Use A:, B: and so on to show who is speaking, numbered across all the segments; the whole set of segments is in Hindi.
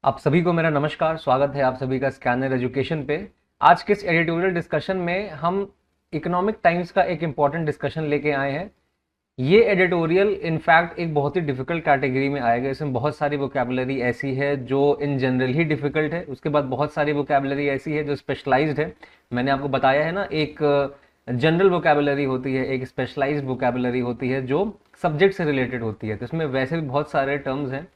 A: आप सभी को मेरा नमस्कार। स्वागत है आप सभी का स्कैनर एजुकेशन पे। आज के इस एडिटोरियल डिस्कशन में हम इकोनॉमिक टाइम्स का एक इम्पॉर्टेंट डिस्कशन लेके आए हैं। ये एडिटोरियल इनफैक्ट एक बहुत ही डिफिकल्ट कैटेगरी में आएगा। इसमें बहुत सारी वोकैबुलरी ऐसी है जो इन जनरल ही डिफिकल्ट है, उसके बाद बहुत सारी वोकैबुलरी ऐसी है जो स्पेशलाइज्ड है। मैंने आपको बताया है ना, एक जनरल वोकैबुलरी होती है, एक स्पेशलाइज्ड वोकैबुलरी होती है जो सब्जेक्ट से रिलेटेड होती है। तो इसमें वैसे भी बहुत सारे टर्म्स हैं,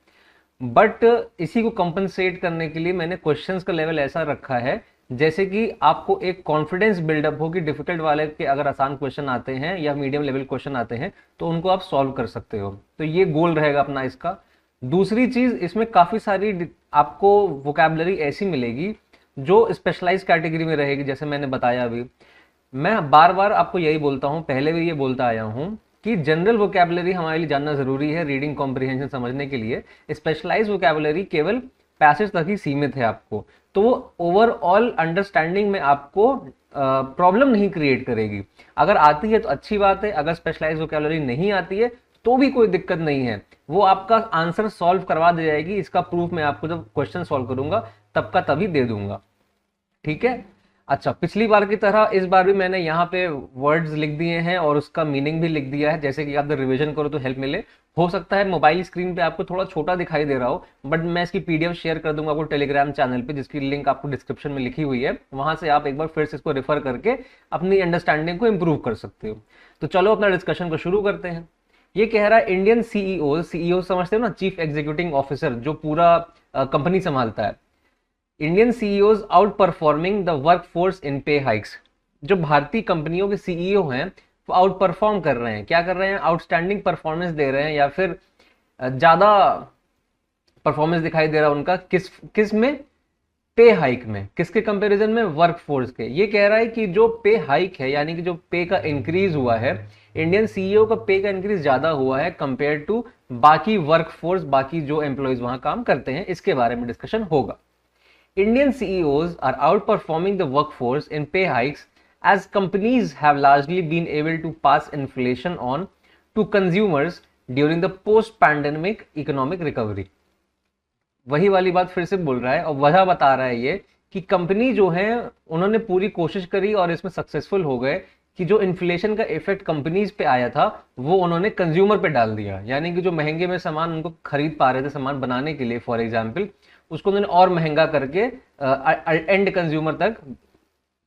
A: बट इसी को कंपनसेट करने के लिए मैंने क्वेश्चंस का लेवल ऐसा रखा है जैसे कि आपको एक कॉन्फिडेंस बिल्डअप हो कि डिफिकल्ट वाले के अगर आसान क्वेश्चन आते हैं या मीडियम लेवल क्वेश्चन आते हैं तो उनको आप सॉल्व कर सकते हो। तो ये गोल रहेगा अपना इसका। दूसरी चीज, इसमें काफी सारी आपको वोकैबुलरी ऐसी मिलेगी जो स्पेशलाइज कैटेगरी में रहेगी। जैसे मैंने बताया अभी, मैं बार बार आपको यही बोलता हूँ, पहले भी ये बोलता आया हूँ कि जनरल वोकैबुलरी हमारे लिए जानना जरूरी है रीडिंग कॉम्प्रिहेंशन समझने के लिए। स्पेशलाइज वोकैबुलरी केवल पैसेज तक ही सीमित है आपको, तो वो ओवरऑल अंडरस्टैंडिंग में आपको प्रॉब्लम नहीं क्रिएट करेगी। अगर आती है तो अच्छी बात है, अगर स्पेशलाइज वोकैबुलरी नहीं आती है तो भी कोई दिक्कत नहीं है, वो आपका आंसर सॉल्व करवा दे जाएगी। इसका प्रूफ मैं आपको जब क्वेश्चन सॉल्व करूंगा तब का तभी दे दूंगा, ठीक है। अच्छा, पिछली बार की तरह इस बार भी मैंने यहाँ पे वर्ड्स लिख दिए हैं और उसका मीनिंग भी लिख दिया है, जैसे कि आप जब रिवीजन करो तो हेल्प मिले। हो सकता है मोबाइल स्क्रीन पे आपको थोड़ा छोटा दिखाई दे रहा हो, बट मैं इसकी पीडीएफ शेयर कर दूंगा आपको टेलीग्राम चैनल पे, जिसकी लिंक आपको डिस्क्रिप्शन में लिखी हुई है। वहां से आप एक बार फिर से इसको रेफर करके अपनी अंडरस्टैंडिंग को इंप्रूव कर सकते हो। तो चलो अपना डिस्कशन को शुरू करते हैं। ये कह रहा है इंडियन सीईओ, सीईओ समझते हो ना, चीफ एग्जीक्यूटिव ऑफिसर, जो पूरा कंपनी संभालता है। Indian CEOs out performing the workforce in pay hikes. जो भारतीय कंपनियों के सीईओ हैं वो आउट परफॉर्म कर रहे हैं। क्या कर रहे हैं? आउटस्टैंडिंग परफॉर्मेंस दे रहे हैं, या फिर ज्यादा परफॉर्मेंस दिखाई दे रहा है उनका। किस किस में? पे हाइक में। किसके कंपैरिजन में? वर्कफोर्स के। ये कह रहा है कि जो पे हाइक है, यानी कि जो पे का इंक्रीज हुआ है, इंडियन सीईओ का पे का इंक्रीज ज्यादा हुआ है कंपेयर टू बाकी वर्कफोर्स, बाकी जो एम्प्लॉयज वहां काम करते हैं। इसके बारे में डिस्कशन होगा। Indian CEOs are outperforming the workforce in pay hikes as companies have largely been able to pass inflation on to consumers during the post-pandemic economic recovery। वही वाली बात फिर से बोल रहा है और वजह बता रहा है ये कि कंपनी जो है उन्होंने पूरी कोशिश करी और इसमें सक्सेसफुल हो गए कि जो इन्फ्लेशन का इफेक्ट कंपनीज पे आया था वो उन्होंने कंज्यूमर पे डाल दिया। यानी कि जो महंगे में सामान उनको खरीद पा रहे थे सामान बनाने के लिए, फॉर एग्जाम्पल, उसको उन्होंने और महंगा करके एंड कंज्यूमर तक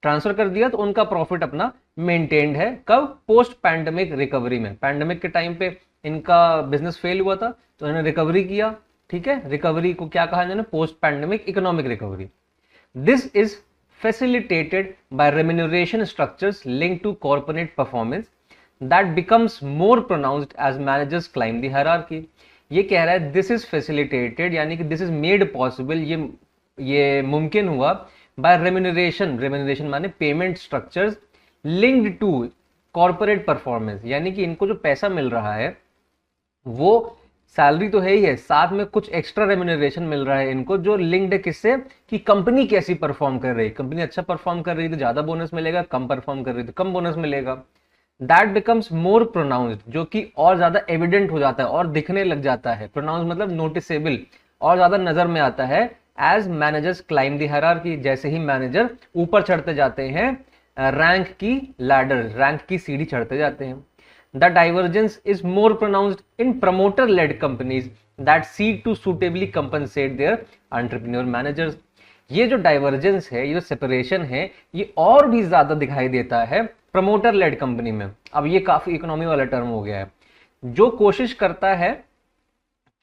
A: ट्रांसफर कर दिया। तो उनका प्रॉफिट अपना मेंटेन्ड है। कब? पोस्ट पैंडेमिक रिकवरी में। पैंडेमिक के टाइम पे इनका बिजनेस फेल हुआ था तो इन्होंने रिकवरी किया, ठीक है। रिकवरी को क्या कहा इन्होंने? Post pandemic economic recovery. This is facilitated by remuneration structures linked to corporate performance that becomes more pronounced as managers climb the hierarchy। ये कह रहा है दिस इज फैसिलिटेटेड, यानी कि दिस इज मेड पॉसिबल, ये मुमकिन हुआ बाय रेम्यूनरेशन। रेम्यूनरेशन माने payment structures linked to corporate performance, यानी कि इनको जो पैसा मिल रहा है वो सैलरी तो है ही है, साथ में कुछ एक्स्ट्रा रेम्यूनरेशन मिल रहा है इनको, जो लिंक्ड है किससे? कि कंपनी कैसी परफॉर्म कर रही है। कंपनी अच्छा परफॉर्म कर रही है तो ज्यादा बोनस मिलेगा, कम परफॉर्म कर रही है तो कम बोनस मिलेगा। दैट बिकम्स मोर प्रोनाउंस्ड, जो कि और ज्यादा एविडेंट हो जाता है और दिखने लग जाता है। प्रोनाउंस मतलब नोटिसेबल, और ज्यादा नजर में आता है। एज मैनेजर्स क्लाइम दी हायरार्की, जैसे ही मैनेजर ऊपर चढ़ते जाते हैं, रैंक की लैडर, रैंक की सीढ़ी चढ़ते जाते हैं। The divergence is more pronounced in promoter-led companies that seek to suitably compensate their entrepreneur managers। ये जो डाइवर्जेंस है, ये जो सेपरेशन है, ये और भी ज्यादा दिखाई देता है प्रमोटर लेड कंपनी में। अब ये काफी इकोनॉमी वाला टर्म हो गया है। जो कोशिश करता है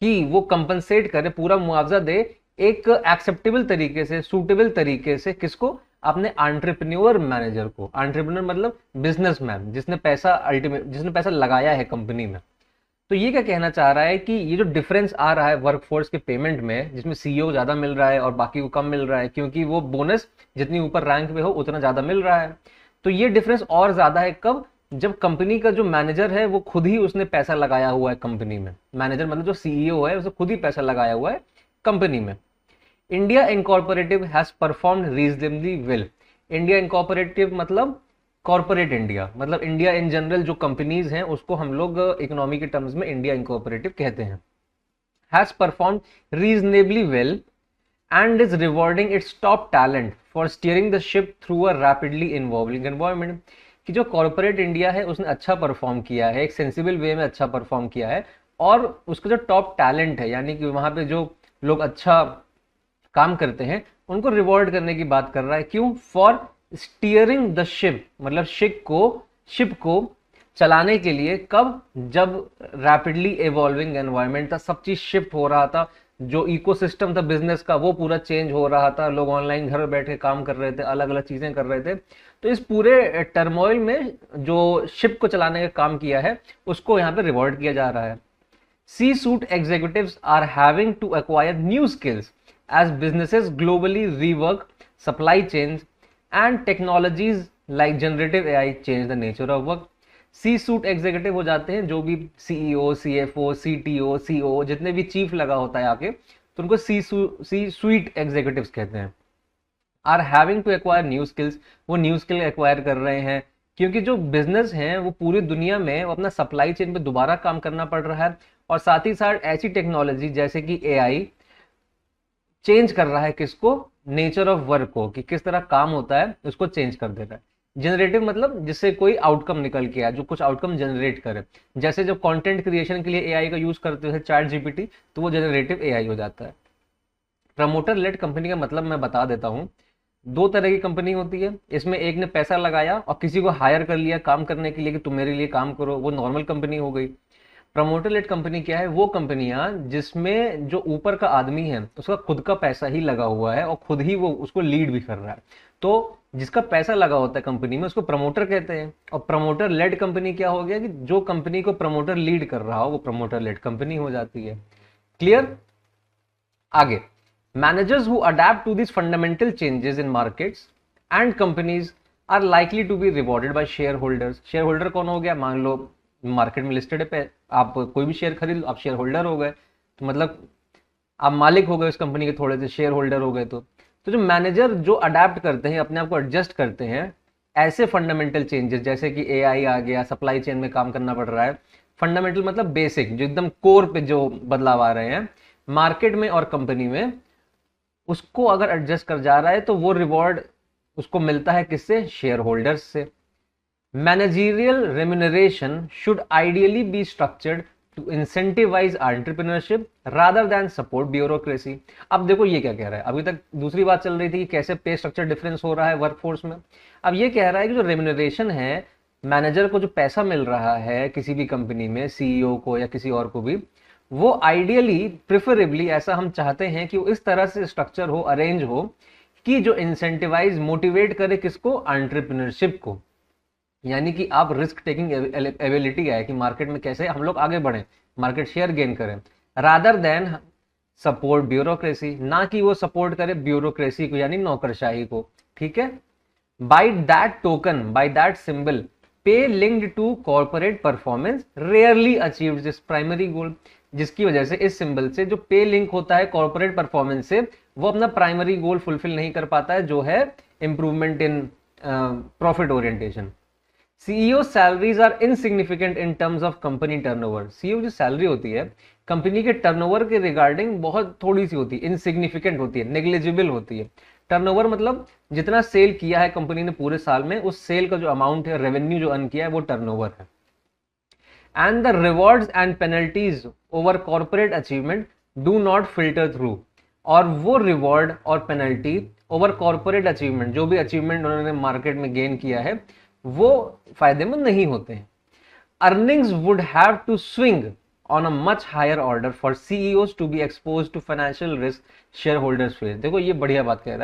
A: कि वो कंपनसेट करे, पूरा मुआवजा दे एक एक्सेप्टेबल तरीके से, सूटेबल तरीके से, किसको? अपने एंटरप्रेन्योर मैनेजर को। एंटरप्रेन्योर मतलब बिजनेसमैन, जिसने पैसा लगाया है कंपनी में। तो ये क्या कहना चाह रहा है कि ये जो डिफरेंस आ रहा है वर्कफोर्स के पेमेंट में, जिसमें सीईओ ज्यादा मिल रहा है और बाकी को कम मिल रहा है, क्योंकि वो बोनस जितनी ऊपर रैंक पे हो उतना ज्यादा मिल रहा है। तो ये डिफरेंस और ज्यादा है कब? जब कंपनी का जो मैनेजर है वो खुद ही उसने पैसा लगाया हुआ है कंपनी में। मैनेजर मतलब जो सीईओ है, उसे खुद ही पैसा लगाया हुआ है कंपनी में। India incorporative has performed reasonably well. India incorporative मतलब कॉर्पोरेट इंडिया, मतलब इंडिया इन जनरल जो कंपनीज हैं उसको हम लोग इकोनॉमी के टर्म्स में इंडिया इनकॉर्पोरेटिव कहते हैं। Has performed reasonably well and is rewarding its top talent for steering the ship through a rapidly evolving environment। कि जो कॉर्पोरेट इंडिया है उसने अच्छा परफॉर्म किया है, एक सेंसिबल वे में अच्छा परफॉर्म किया है, और उसका जो टॉप टैलेंट है यानी कि वहां पे जो लोग अच्छा काम करते हैं उनको रिवॉर्ड करने की बात कर रहा है। क्यों? फॉर स्टीयरिंग द शिप, मतलब शिप को चलाने के लिए। कब? जब रैपिडली इवॉल्विंग एनवायरनमेंट था, सब चीज शिफ्ट हो रहा था, जो इकोसिस्टम था बिजनेस का वो पूरा चेंज हो रहा था, लोग ऑनलाइन घर बैठ के काम कर रहे थे, अलग अलग चीजें कर रहे थे। तो इस पूरे टर्मोइल में जो शिप को चलाने का काम किया है उसको यहाँ पे रिवॉर्ड किया जा रहा है। C-suite executives are having to acquire new skills as businesses globally rework supply chains and technologies like generative AI change the nature of work। C-suite executive हो जाते हैं जो भी CEO, CFO, CTO, CO, जितने भी चीफ लगा होता है आके, तो उनको C-suite executives कहते हैं। Are having to acquire new skills, वो न्यू स्किल एक्वायर कर रहे हैं क्योंकि जो बिजनेस हैं वो पूरी दुनिया में अपना सप्लाई चेन पे दोबारा काम करना पड़ रहा है, और साथ ही साथ ऐसी टेक्नोलॉजी जैसे कि AI चेंज कर रहा है किसको? नेचर ऑफ वर्क को, कि किस तरह काम होता है उसको चेंज कर दे रहा है। जनरेटिव मतलब जिससे कोई आउटकम निकल के आए, जो कुछ आउटकम जनरेट करे। जैसे जब कंटेंट क्रिएशन के लिए AI का यूज करते हैं चैट GPT, तो वो जनरेटिव AI हो जाता है। प्रमोटर लेड कंपनी का मतलब मैं बता देता हूँ। दो तरह की कंपनी होती है, इसमें एक ने पैसा लगाया और किसी को हायर कर लिया काम करने के लिए कि तुम मेरे लिए काम करो, वो नॉर्मल कंपनी हो गई। प्रमोटर लेड कंपनी क्या है? वो कंपनियां जिसमें जो ऊपर का आदमी है उसका खुद का पैसा ही लगा हुआ है और खुद ही वो उसको लीड भी कर रहा है। तो जिसका पैसा लगा होता है कंपनी में उसको प्रमोटर कहते हैं। और प्रमोटर लेड कंपनी क्या हो गया कि जो कंपनी को प्रमोटर लीड कर रहा हो वो प्रमोटर लेड कंपनी हो जाती है। क्लियर? आगे, managers who adapt to these fundamental changes in markets and companies are likely to be rewarded by shareholders। shareholder कौन हो गया? मान लो मार्केट में लिस्टेड पे आप कोई भी शेयर खरीद लो, आप शेयर होल्डर हो गए, तो मतलब आप मालिक हो गए उस कंपनी के, थोड़े से शेयर होल्डर हो गए। तो जो मैनेजर जो अडेप्ट करते हैं, अपने आप को एडजस्ट करते हैं ऐसे फंडामेंटल चेंजेस, जैसे कि AI आ गया, सप्लाई चेन में काम करना पड़ रहा है। फंडामेंटल मतलब बेसिक, जो एकदम कोर पे जो बदलाव आ रहे हैं मार्केट में और कंपनी में, उसको अगर एडजस्ट कर जा रहा है तो वो रिवॉर्ड उसको मिलता है किससे? शेयर होल्डर्स से। Managerial remuneration should ideally be structured to incentivise entrepreneurship rather than support bureaucracy. अब देखो ये क्या कह रहा है, अभी तक दूसरी बात चल रही थी कि कैसे पे स्ट्रक्चर डिफरेंस हो रहा है वर्कफोर्स में। अब ये कह रहा है कि जो रेम्यूनरेशन है, मैनेजर को जो पैसा मिल रहा है किसी भी कंपनी में, CEO को या किसी और को भी, वो आइडियली प्रिफरेबली ऐसा हम चाहते हैं कि वो इस तरह से स्ट्रक्चर हो, अरेंज हो कि जो इंसेंटिवाइज मोटिवेट करे किसको? एंटरप्रेन्योरशिप को। यानी कि आप रिस्क टेकिंग एबिलिटी है कि मार्केट में कैसे हम लोग आगे बढ़ें, मार्केट शेयर गेन करें, रादर देन सपोर्ट ब्यूरोक्रेसी, ना कि वो सपोर्ट करे ब्यूरोक्रेसी को यानी नौकरशाही को। ठीक है? By that token, by that symbol, pay linked to corporate performance rarely achieved this primary goal. जिसकी वजह से इस सिंबल से जो पे लिंक होता है कॉर्पोरेट परफॉर्मेंस से, वो अपना प्राइमरी गोल फुलफिल नहीं कर पाता है, जो है improvement in profit orientation. CEO salaries are insignificant in terms of company turnover. CEO जो सैलरी होती है कंपनी के टर्नओवर के रिगार्डिंग बहुत थोड़ी सी होती है, इनसिग्निफिकेंट होती है, नेग्लिजिबल होती है। टर्नओवर मतलब जितना सेल किया है कंपनी ने पूरे साल में, उस सेल का जो अमाउंट है, रेवेन्यू जो अर्न किया है, वो टर्नओवर है। And the rewards and penalties over corporate achievement do not filter through। और वो रिवॉर्ड और पेनल्टी ओवर कॉर्पोरेट अचीवमेंट, जो भी अचीवमेंट उन्होंने मार्केट में गेन किया है, वो फायदेमंद नहीं होते हैं। Earnings would have to swing on a much higher order for CEOs to be expose to financial risk shareholders face. देखो ये बढ़िया बात कह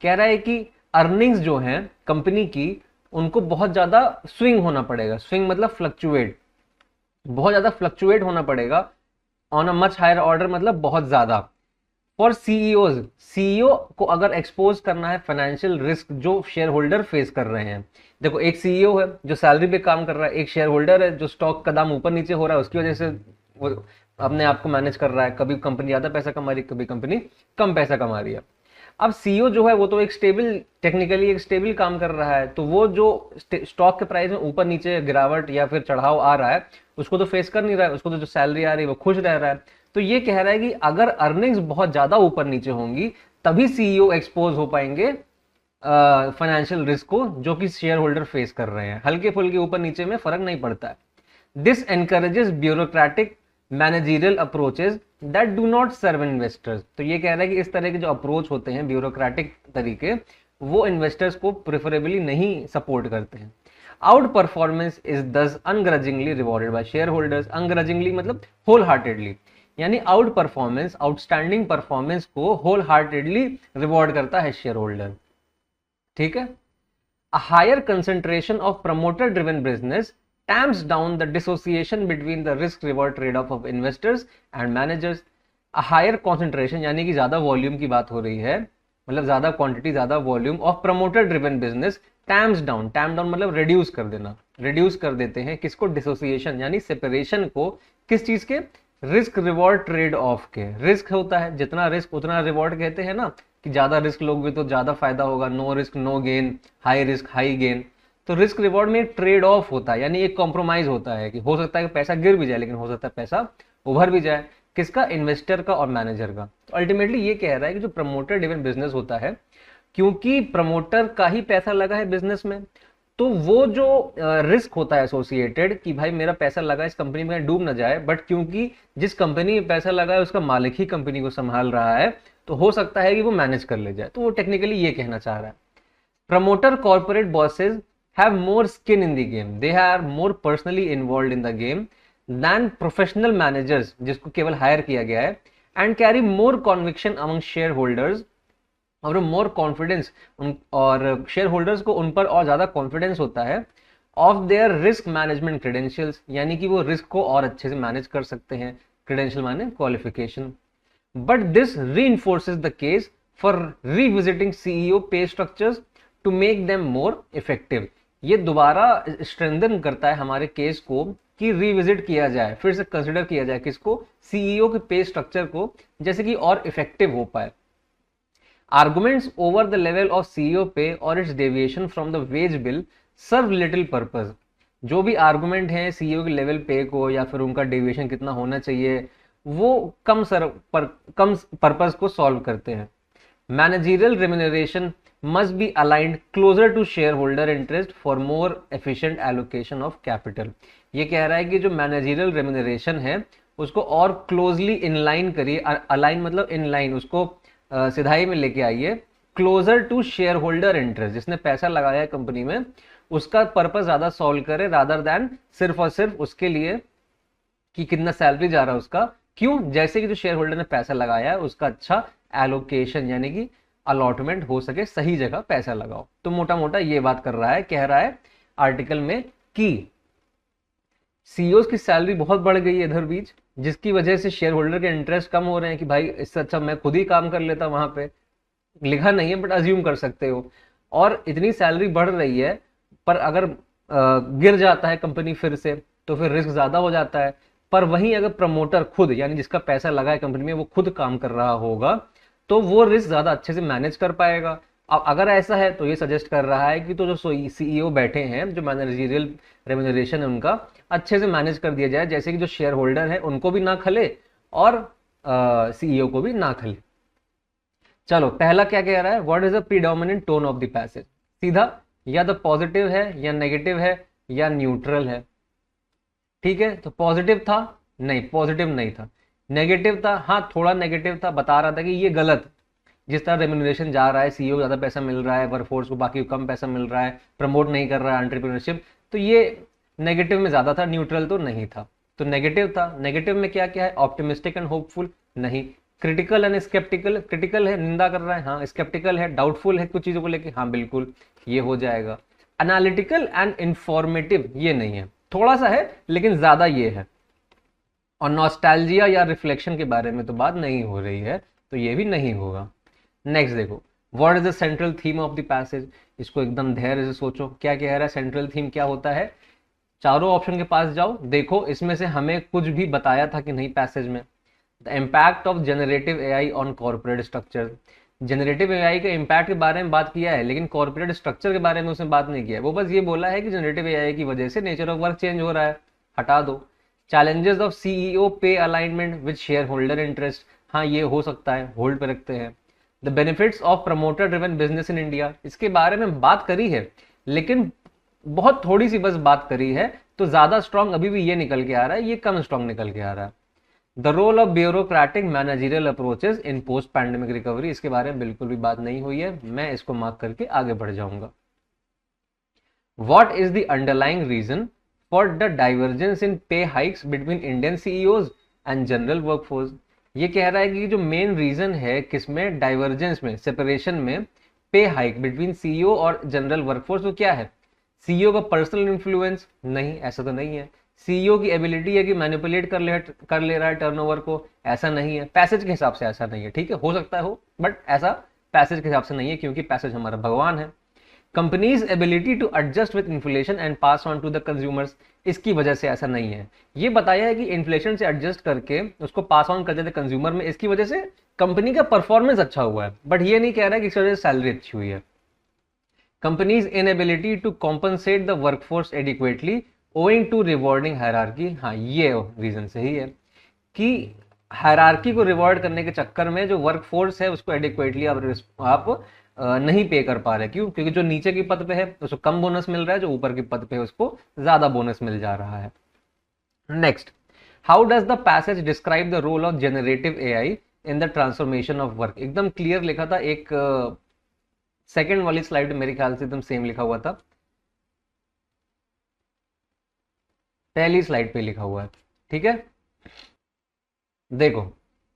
A: रहा है कि अर्निंग्स जो है कंपनी की, उनको बहुत ज्यादा स्विंग होना पड़ेगा। स्विंग मतलब फ्लक्चुएट, बहुत ज्यादा फ्लक्चुएट होना पड़ेगा। On a much higher order मतलब बहुत ज्यादा। फॉर CEOs, CEO को अगर एक्सपोज करना है फाइनेंशियल रिस्क जो शेयर होल्डर फेस कर रहे हैं। देखो एक CEO है जो सैलरी पे काम कर रहा है, एक शेयर होल्डर है जो स्टॉक का दाम ऊपर नीचे हो रहा है, उसकी वजह से वो अपने आप को मैनेज कर रहा है। कभी कंपनी ज्यादा पैसा कमा रही है, कभी कंपनी कम पैसा कमा रही है। अब CEO जो है वो तो एक स्टेबल, टेक्निकली एक स्टेबल काम कर रहा है, तो वो जो स्टॉक के प्राइस में ऊपर नीचे गिरावट या फिर चढ़ाव आ रहा है उसको तो फेस कर नहीं रहा है, उसको तो जो सैलरी आ रही है वो खुश रह रहा है। तो ये कह रहा है कि अगर अर्निंग्स बहुत ज्यादा ऊपर नीचे होंगी तभी सीईओ एक्सपोज हो पाएंगे फाइनेंशियल रिस्क को जो कि शेयर होल्डर फेस कर रहे हैं। हल्के फुल्के ऊपर नीचे में फर्क नहीं पड़ता है। This encourages bureaucratic managerial approaches that do not serve investors. तो ये कह रहा है कि इस तरह के जो अप्रोच होते हैं ब्यूरोक्रेटिक तरीके, वो इन्वेस्टर्स को प्रेफरेबली नहीं सपोर्ट करते हैं। आउट परफॉर्मेंस इज दस अनग्रजिंगली रिवॉर्डेड बाय शेयर होल्डर्स। अनग्रजिंगली मतलब होल हार्टेडली, यानी आउट परफॉर्मेंस, आउटस्टैंडिंग परफॉर्मेंस को होल हार्टेडली रिवॉर्ड करता है शेयर होल्डर। ठीक है। A higher concentration of promoter driven business tamps down the dissociation between the risk reward trade off of investors and managers. A higher concentration यानी कि ज्यादा वॉल्यूम की बात हो रही है, मतलब ज्यादा क्वांटिटी ज्यादा volume of promoter driven business terms down, time down मतलब रिड्यूस कर देना, रिड्यूस कर देते हैं किसको, डिसोसिएशन यानी सेपरेशन को, किस चीज के, रिस्क रिवॉर्ड ट्रेड ऑफ के। रिस्क होता है, जितना रिस्क उतना रिवॉर्ड कहते हैं ना, कि ज्यादा रिस्क लोगे तो ज्यादा फायदा होगा, no risk no gain, high risk high gain. तो रिस्क रिवॉर्ड में एक ट्रेड ऑफ होता है, यानी एक कॉम्प्रोमाइज होता है कि हो सकता है कि पैसा गिर भी जाए लेकिन हो सकता है पैसा उभर भी जाए, किसका, इन्वेस्टर का और मैनेजर का। तो अल्टीमेटली ये कह रहा है कि जो प्रमोटर ड्रिवन बिजनेस होता है, क्योंकि प्रमोटर का ही पैसा लगा है बिजनेस में, तो वो जो रिस्क होता है एसोसिएटेड कि भाई मेरा पैसा लगा इस कंपनी में डूब ना जाए, बट क्योंकि जिस कंपनी में पैसा लगा है उसका मालिक ही कंपनी को संभाल रहा है, तो हो सकता है कि वो मैनेज कर ले जाए। तो वो टेक्निकली ये कहना चाह रहा है। Promoter corporate bosses have more skin in the game, they are more personally involve in the game than professional managers जिसको केवल हायर किया गया है, and carry more conviction among shareholders, और मोर कॉन्फिडेंस, और शेयर होल्डर्स को उन पर और ज्यादा कॉन्फिडेंस होता है, of their risk management credentials, यानी कि वो रिस्क को और अच्छे से मैनेज कर सकते हैं। क्रेडेंशियल माने qualification. But this reinforces the case for revisiting CEO pay structures to make them more effective। ये दोबारा स्ट्रेंथन करता है हमारे केस को कि रिविजिट किया जाए, फिर से कंसिडर किया जाए किसको, सीईओ के पे स्ट्रक्चर को, जैसे कि और इफेक्टिव हो पाए। Arguments over the level of CEO pay और its deviation from the wage bill serve little purpose. जो भी आर्गुमेंट है सीईओ के लेवल पे को या फिर उनका डेविएशन कितना होना चाहिए, वो कम पर्पस को सॉल्व करते हैं। Managerial remuneration must be aligned closer to shareholder interest for more efficient allocation of capital. ये कह रहा है कि जो मैनेजरियल रेम्यूनरेशन है उसको और क्लोजली इनलाइन करिए, अलाइन मतलब इनलाइन, उसको सिधाई में लेके आइए, closer to shareholder interest, जिसने पैसा लगाया है कंपनी में उसका पर्पस ज्यादा सॉल्व करे, रादर देन सिर्फ और सिर्फ उसके लिए कि कितना सैलरी जा रहा है उसका। क्यों, जैसे कि जो शेयर होल्डर ने पैसा लगाया है उसका अच्छा एलोकेशन यानी कि अलॉटमेंट हो सके, सही जगह पैसा लगाओ। तो मोटा मोटा ये बात कर रहा है, कह रहा है आर्टिकल में कि सीईओ की सैलरी बहुत बढ़ गई है इधर बीच, जिसकी वजह से शेयर होल्डर के इंटरेस्ट कम हो रहे हैं कि भाई इससे अच्छा मैं खुद ही काम कर लेता, वहां पे लिखा नहीं है बट अज्यूम कर सकते हो। और इतनी सैलरी बढ़ रही है पर अगर गिर जाता है कंपनी फिर से तो फिर रिस्क ज्यादा हो जाता है। पर वहीं अगर प्रमोटर खुद यानी जिसका पैसा लगा है कंपनी में वो खुद काम कर रहा होगा तो वो रिस्क ज्यादा अच्छे से मैनेज कर पाएगा। अब अगर ऐसा है तो ये सजेस्ट कर रहा है कि तो जो सीईओ बैठे हैं, जो मैनेजरियल रेम्यूनरेशन है उनका अच्छे से मैनेज कर दिया जाए, जैसे कि जो शेयर होल्डर है उनको भी ना खले और सीईओ को भी ना खले। चलो पहला क्या कह रहा है, what is the predominant tone of the passage. सीधा या तो पॉजिटिव है या नेगेटिव है या न्यूट्रल है। ठीक है, तो पॉजिटिव था, नहीं पॉजिटिव नहीं था। नेगेटिव था, हाँ थोड़ा नेगेटिव था, बता रहा था कि ये गलत, जिस तरह रेम्यूनरेशन जा रहा है, सीईओ ज्यादा पैसा मिल रहा है, वर्कफोर्स को बाकी कम पैसा मिल रहा है, प्रमोट नहीं कर रहा है एंटरप्रेन्योरशिप, तो ये नेगेटिव में ज्यादा था, न्यूट्रल तो नहीं था। तो नेगेटिव था। नेगेटिव में क्या क्या है, ऑप्टिमिस्टिक एंड होपफुल नहीं, क्रिटिकल एंड स्केप्टिकल, क्रिटिकल है निंदा कर रहा है, हाँ स्केप्टिकल है डाउटफुल है कुछ चीजों को लेके, हाँ बिल्कुल ये हो जाएगा। एनालिटिकल एंड इंफॉर्मेटिव ये नहीं है, थोड़ा सा है लेकिन ज्यादा ये है। और नॉस्टैल्जिया या रिफ्लेक्शन के बारे में तो बात नहीं हो रही है, तो ये भी नहीं होगा। नेक्स्ट देखो, what is the central theme of the passage. इसको एकदम धैर्य से सोचो, क्या कह रहा है, सेंट्रल थीम क्या होता है। चारों ऑप्शन के पास जाओ, देखो इसमें से हमें कुछ भी बताया था कि नहीं पैसेज में। The impact of generative AI on corporate structure. Generative AI के इम्पैक्ट के बारे में बात किया है लेकिन कॉर्पोरेट स्ट्रक्चर के बारे में उसने बात नहीं किया है। वो बस ये बोला है कि जनरेटिव एआई की वजह से नेचर ऑफ वर्क चेंज हो रहा है, हटा दो। चैलेंजेस ऑफ सीईओ पे alignment with share holder interest, हाँ ये हो सकता है, होल्ड पे रखते हैं। The benefits of promoter driven business in India, इसके बारे में बात करी है लेकिन बहुत थोड़ी सी बस बात करी है, तो ज्यादा स्ट्रांग अभी भी ये निकल के आ रहा है, ये कम स्ट्रांग निकल के आ रहा है। The role of bureaucratic managerial approaches in post pandemic recovery, इसके बारे में बिल्कुल भी बात नहीं हुई है, मैं इसको मार्क करके आगे बढ़ जाऊंगा। What is the underlying reason for the divergence in pay hikes between Indian CEOs and general workforce, ये कह रहा है कि जो मेन रीजन है किसमें, डाइवर्जेंस में, सेपरेशन में, पे हाइक बिटवीन सीईओ और जनरल वर्कफोर्स, वो क्या है? सीईओ का पर्सनल इन्फ्लुएंस? नहीं, ऐसा तो नहीं है। सीईओ की एबिलिटी है कि मैनिपुलेट कर ले रहा है टर्नओवर को? ऐसा नहीं है, पैसेज के हिसाब से ऐसा नहीं है, ठीक है, हो सकता है हो, बट ऐसा पैसेज के हिसाब से नहीं है, क्योंकि पैसेज हमारा भगवान है। Companies ability to adjust with inflation and pass on to the consumers, इसकी वजह से ऐसा नहीं है। ये बताया है कि इन्फ्लेशन से एडजस्ट करके उसको पास ऑन कर देते कंज्यूमर में, इसकी वजह से कंपनी का परफॉर्मेंस अच्छा हुआ है, बट ये नहीं कह रहा है कि इसकी वजह से सैलरी अच्छी हुई है। Companies inability to compensate the workforce adequately owing to rewarding hierarchy, हाँ ये रीजन सही है कि हायरार्की को रिवॉर्ड करने के चक्कर में जो वर्कफोर्स है उसको एडिक्वेटली आप नहीं पे कर पा रहे। क्यों? क्योंकि जो नीचे की पद पे है उसको कम बोनस मिल रहा है, जो ऊपर की पद पे है उसको ज्यादा बोनस मिल जा रहा है। Next, how does the passage describe the role of generative AI in the transformation of work, एकदम क्लियर लिखा था, एक सेकंड वाली स्लाइड मेरे ख्याल से एकदम सेम लिखा हुआ था, पहली स्लाइड पे लिखा हुआ है, ठीक है। देखो,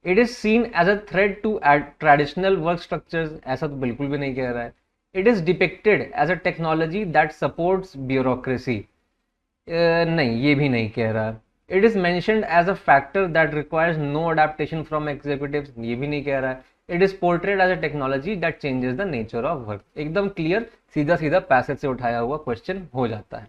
A: it is seen as a threat to traditional work structures, ऐसा तो बिल्कुल भी नहीं कह रहा है। It is depicted as a technology that supports bureaucracy, नहीं ये भी नहीं कह रहा है। It is mentioned as a factor that requires no adaptation from executives, ये भी नहीं कह रहा है। It is portrayed as a technology that changes the nature of work, एकदम क्लियर, सीधा सीधा पैसेज से उठाया हुआ क्वेश्चन हो जाता है।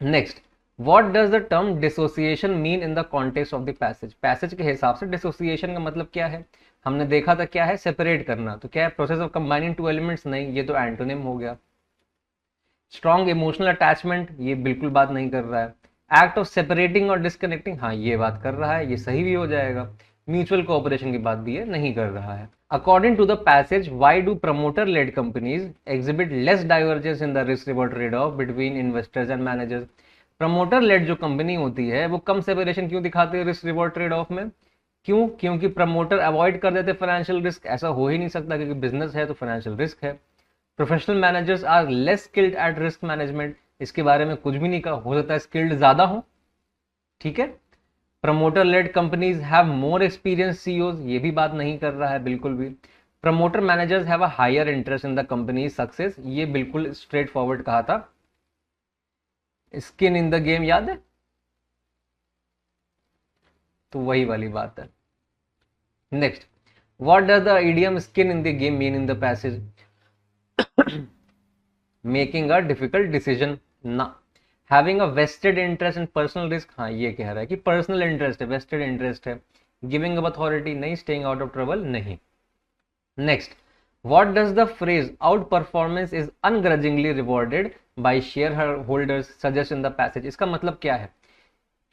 A: Next, what does the term dissociation mean in the context of the passage, passage के हिसाब से डिसोसिएशन का मतलब क्या है? हमने देखा था क्या है, सेपरेट करना, तो क्या है, process of combining two elements, नहीं ये तो एंटोनिम हो गया। स्ट्रॉन्ग इमोशनल अटैचमेंट, ये बिल्कुल बात नहीं कर रहा है। एक्ट ऑफ सेपरेटिंग और डिस्कनेक्टिंग, हाँ ये बात कर रहा है, ये सही भी हो जाएगा। म्यूचुअल कोऑपरेशन की बात भी है, नहीं कर रहा है। According to the passage, why do promoter led companies exhibit less divergence in the risk reward trade off between investors and managers, promoter led जो कंपनी होती है वो कम सेपरेशन क्यों दिखाती है रिस्क रिवॉर्ड ट्रेड ऑफ में? क्यों? क्योंकि प्रमोटर अवॉइड कर देते फाइनेंशियल रिस्क, ऐसा हो ही नहीं सकता क्योंकि बिजनेस है तो फाइनेंशियल रिस्क है। Professional managers are less skilled at risk management, इसके बारे में कुछ भी नहीं कहा, हो सकता है स्किल्ड ज्यादा हो, ठीक है। Promoter led companies have more experience CEOs, ये भी बात नहीं कर रहा है बिल्कुल भी। Promoter managers have a higher interest in the company success, ये बिल्कुल स्ट्रेट फॉरवर्ड कहा था। स्किन इन द गेम याद है, तो वही वाली बात है। Next, what does the idiom skin in the game mean in the passage? Making a difficult decision ना, having a vested interest in personal risk, हाँ ये कह रहा है कि पर्सनल इंटरेस्ट है, वेस्टेड इंटरेस्ट है। गिविंग अप अथॉरिटी, नहीं। स्टेइंग आउट ऑफ ट्रबल, नहीं। Next, what does the phrase out performance is ungrudgingly rewarded by share holders suggest in the passage, इसका मतलब क्या है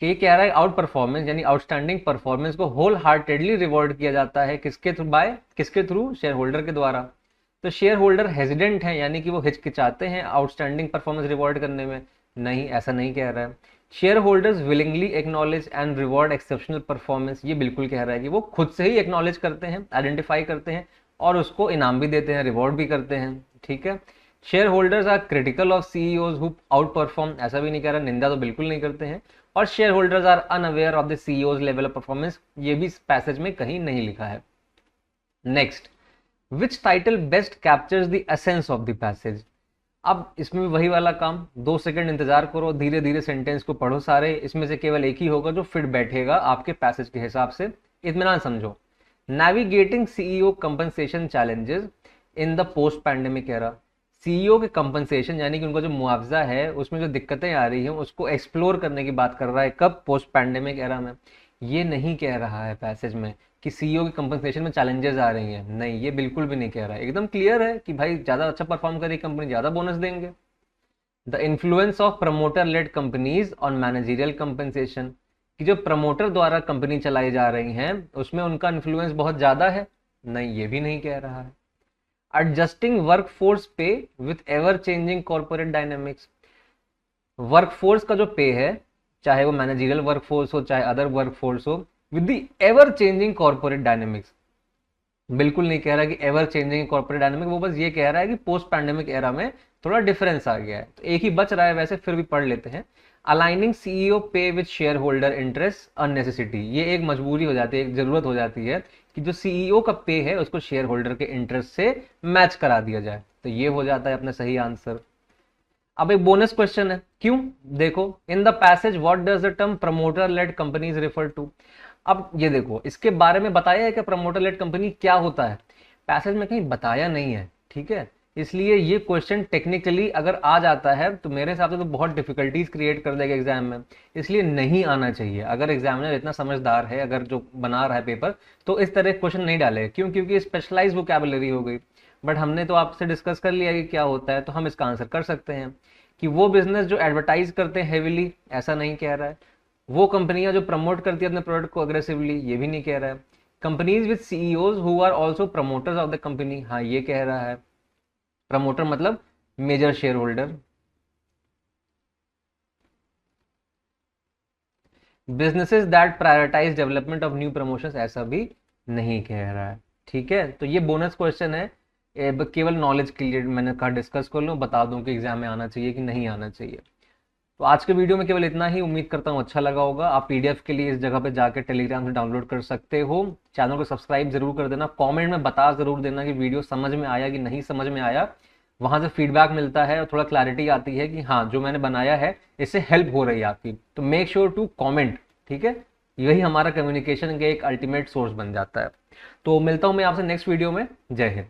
A: कि कह रहा है आउट परफॉर्मेंस यानी आउटस्टैंडिंग परफॉर्मेंस को होल हार्टेडली रिवॉर्ड किया जाता है, किसके थ्रू? बाय किसके थ्रू? शेयर होल्डर के द्वारा। तो शेयर होल्डर हेजिडेंट है, यानी कि वो हिचकिचाते हैं आउटस्टैंडिंग परफॉर्मेंस रिवॉर्ड करने में, नहीं ऐसा नहीं कह रहा है। Share holders willingly acknowledge and reward exceptional performance, ये बिल्कुल कह रहा है कि वो खुद से ही एक्नॉलेज करते हैं, आइडेंटिफाई करते हैं और उसको इनाम भी देते हैं, रिवॉर्ड भी करते हैं, ठीक है। Shareholders are critical of CEOs who outperform, ऐसा भी नहीं कह रहा, निंदा तो बिल्कुल नहीं करते हैं। और shareholders are unaware of the CEOs level of performance, ये भी इस पैसेज में कहीं नहीं लिखा है। Next, which title best captures the essence of the passage? अब इसमें वही वाला काम, 2 सेकंड इंतजार करो, धीरे धीरे सेंटेंस को पढ़ो सारे, इसमें से केवल एक ही होगा जो फिट बैठेगा आपके पैसेज के हिसाब से, इत्मीनान समझो। Navigating CEO compensation challenges in the post pandemic era, CEO के कंपनसेशन यानी कि उनका जो मुआवजा है उसमें जो दिक्कतें आ रही हैं उसको एक्सप्लोर करने की बात कर रहा है, कब? पोस्ट पैंडेमिक एरा में। ये नहीं कह रहा है पैसेज में कि सीईओ की कंपनसेशन में चैलेंजेस आ रही हैं, नहीं ये बिल्कुल भी नहीं कह रहा है, एकदम क्लियर है कि भाई ज्यादा अच्छा परफॉर्म करेगी कंपनी ज्यादा बोनस देंगे। The influence of promoter led companies on managerial compensation, कि जो प्रमोटर द्वारा कंपनी चलाई जा रही हैं उसमें उनका इन्फ्लुएंस बहुत ज्यादा है, नहीं ये भी नहीं कह रहा है। एडजस्टिंग वर्कफोर्स पे with ever changing corporate dynamics, workforce का जो पे है चाहे वो मैनेजरियल वर्कफोर्स हो चाहे अदर वर्कफोर्स हो, with the ever changing corporate dynamics, बिल्कुल नहीं कह रहा कि एवर चेंजिंग कॉर्पोरेट डायनेमिक, वो बस ये कह रहा है कि पोस्ट पैंडेमिक एरा में थोड़ा डिफरेंस आ गया है, तो एक ही बच रहा है वैसे, फिर भी पढ़ लेते हैं। अलाइनिंग सीईओ पे विद शेयर होल्डर इंटरेस्ट अननेसेसिटी, ये एक मजबूरी हो जाती है, एक जरूरत हो जाती है कि जो सीईओ का पे है उसको शेयर होल्डर के इंटरेस्ट से मैच करा दिया जाए, तो ये हो जाता है अपना सही आंसर। अब एक बोनस क्वेश्चन है, क्यों, देखो in the passage what does the term promoter led companies refer to. अब ये देखो इसके बारे में बताया है कि प्रमोटर लेड कंपनी क्या होता है, पैसेज में कहीं बताया नहीं है, ठीक है, इसलिए ये क्वेश्चन टेक्निकली अगर आ जाता है तो मेरे हिसाब से तो बहुत डिफिकल्टीज क्रिएट कर देगा एग्जाम में, इसलिए नहीं आना चाहिए। अगर एग्जामिनर इतना समझदार है, अगर जो बना रहा है पेपर, तो इस तरह क्वेश्चन नहीं डाले, क्यों, क्योंकि स्पेशलाइज वोकैबुलरी हो गई। बट हमने तो आपसे डिस्कस कर लिया कि क्या होता है, तो हम इसका आंसर कर सकते हैं कि वो बिजनेस जो एडवर्टाइज करते हैं हेविली, ऐसा नहीं कह रहा है। वो कंपनियां जो प्रमोट करती है अपने प्रोडक्ट को अग्रेसिवली, ये भी नहीं कह रहा है। Companies with CEOs who are also promoters of the company, हाँ ये कह रहा है। प्रमोटर मतलब major share holder. Businesses that prioritize development of new promotions, ऐसा भी नहीं कह रहा है, ठीक है। तो ये बोनस क्वेश्चन है, केवल नॉलेज के लिए मैंने कहा डिस्कस कर लूँ, बता दूं कि एग्जाम में आना चाहिए कि नहीं आना चाहिए। तो आज के वीडियो में केवल इतना ही, उम्मीद करता हूँ अच्छा लगा होगा। आप पीडीएफ के लिए इस जगह पे जाकर टेलीग्राम से डाउनलोड कर सकते हो। चैनल को सब्सक्राइब जरूर कर देना, कमेंट में बता जरूर देना कि वीडियो समझ में आया कि नहीं समझ में आया, वहां से फीडबैक मिलता है और थोड़ा क्लैरिटी आती है कि हाँ जो मैंने बनाया है इससे हेल्प हो रही है आपकी, तो मेक श्योर टू कॉमेंट, ठीक है, यही हमारा कम्युनिकेशन का एक अल्टीमेट सोर्स बन जाता है। तो मिलता हूँ मैं आपसे नेक्स्ट वीडियो में, जय हिंद।